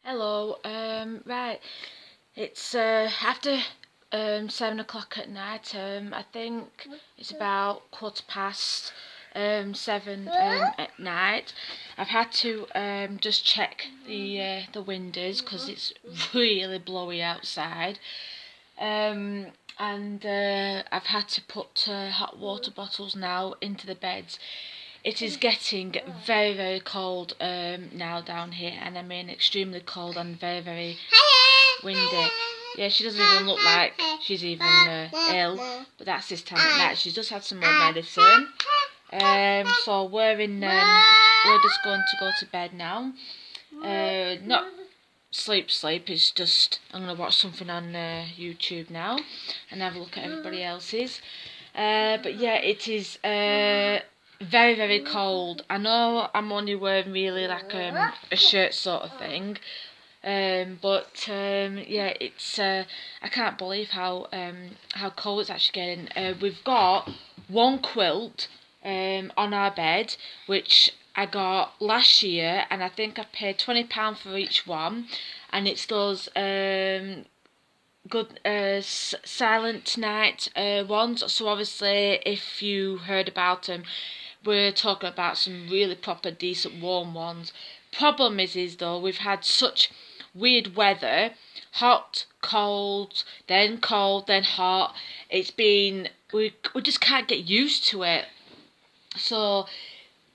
Hello, right, it's after 7 o'clock at night. I think it's about quarter past 7 at night. I've had to just check the windows because it's really blowy outside. And I've had to put hot water bottles now into the beds. It is getting very, very cold now down here, and I mean extremely cold and very, very windy. Yeah, she doesn't even look like she's even ill, but that's this time at night. She's just had some more medicine. So we're just going to go to bed now. Not sleep, it's just I'm going to watch something on YouTube now and have a look at everybody else's. But yeah, it is very, very cold. I know I'm only wearing really like a shirt sort of thing. But yeah, it's I can't believe how cold it's actually getting. We've got one quilt on our bed, which I got last year, and I think I paid £20 for each one, and it's those good Silent Night ones. So obviously, if you heard about them, we're talking about some really proper decent warm ones. Problem is though, we've had such weird weather, hot, cold, then hot. It's been we just can't get used to it. So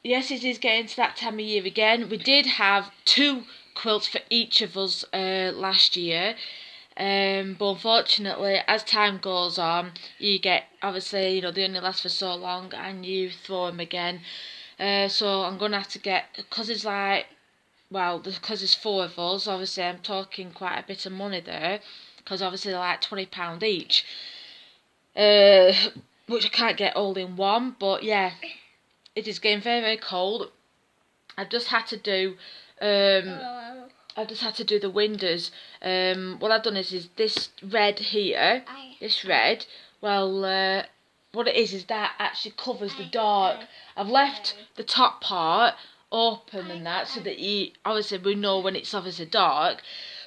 yes, it is getting to that time of year again. We did have two quilts for each of us last year. But unfortunately, as time goes on, you get, obviously, they only last for so long and you throw them again. So I'm going to have to get, because it's like, well, because there's four of us, obviously I'm talking quite a bit of money there, because obviously they're like £20 each, which I can't get all in one, but yeah, it is getting very, very cold. I've just had to do the windows. What I've done is this red here, this red, well, what it is that actually covers the dark. I've left the top part open and that, so that obviously we know when it's obviously dark.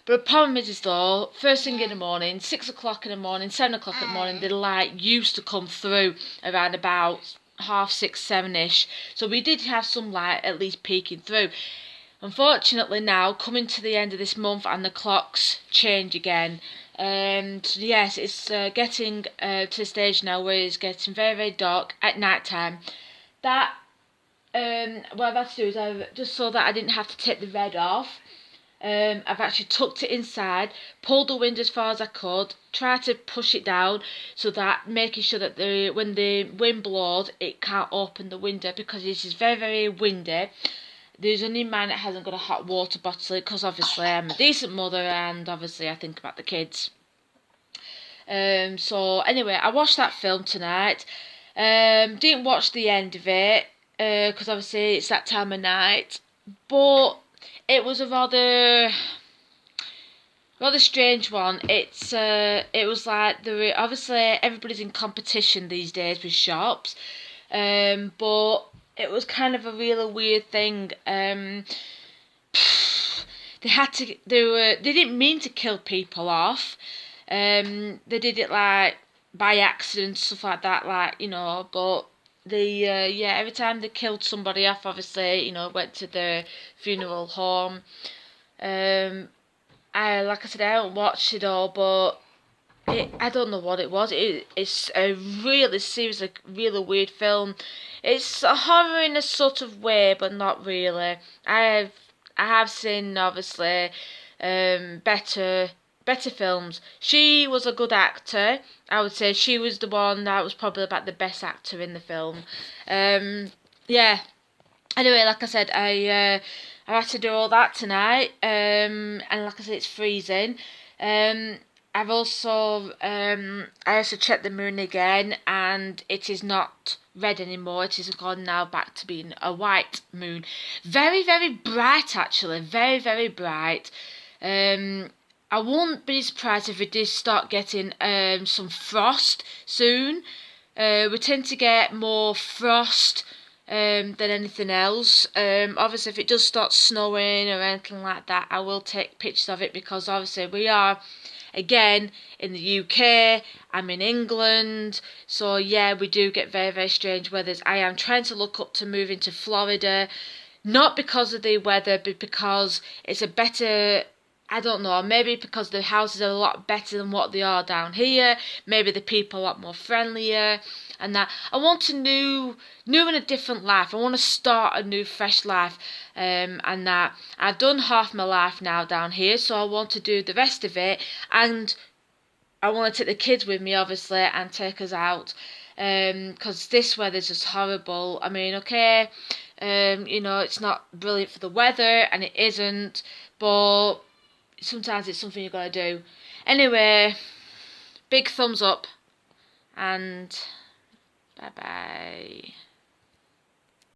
But the problem is though, first thing in the morning, 6 o'clock in the morning, 7 o'clock in the morning, the light used to come through around about half 6, 7ish. So we did have some light at least peeking through. Unfortunately now, coming to the end of this month and the clocks change again. And yes, it's getting to the stage now where it's getting very, very dark at night time. That, what I've had to do is just so that I didn't have to take the red off, I've actually tucked it inside, pulled the window as far as I could, tried to push it down so that making sure that when the wind blows, it can't open the window because it is very, very windy. There's only mine that hasn't got a hot water bottle because obviously I'm a decent mother and obviously I think about the kids. So anyway, I watched that film tonight. Didn't watch the end of it because obviously it's that time of night. But it was a rather strange one. It was like obviously everybody's in competition these days with shops, but it was kind of a really weird thing. They didn't mean to kill people off. They did it like by accident, stuff like that, but yeah, every time they killed somebody off, obviously, went to the funeral home. Like I said, I haven't watched it all, but I don't know what it was. It's a really seriously, really weird film. It's a horror in a sort of way, but not really. I have seen obviously better films. She was a good actor. I would say she was the one that was probably about the best actor in the film. Yeah. Anyway, like I said, I had to do all that tonight. And like I said, it's freezing. I also checked the moon again, and it is not red anymore. It is gone now back to being a white moon. Very, very bright, actually. Very, very bright. I won't be surprised if we did start getting some frost soon. We tend to get more frost than anything else. Obviously, if it does start snowing or anything like that, I will take pictures of it, because obviously we are, again, in the UK, I'm in England, so yeah, we do get very, very strange weathers. I am trying to look up to moving to Florida, not because of the weather, but because it's a better, I don't know, maybe because the houses are a lot better than what they are down here, maybe the people are a lot more friendlier, and that I want a new and a different life. I want to start a new, fresh life, and that I've done half my life now down here, so I want to do the rest of it, and I want to take the kids with me, obviously, and take us out, because this weather's just horrible. I mean, okay, you know, it's not brilliant for the weather, and it isn't, but sometimes it's something you've got to do. Anyway, big thumbs up, and bye bye.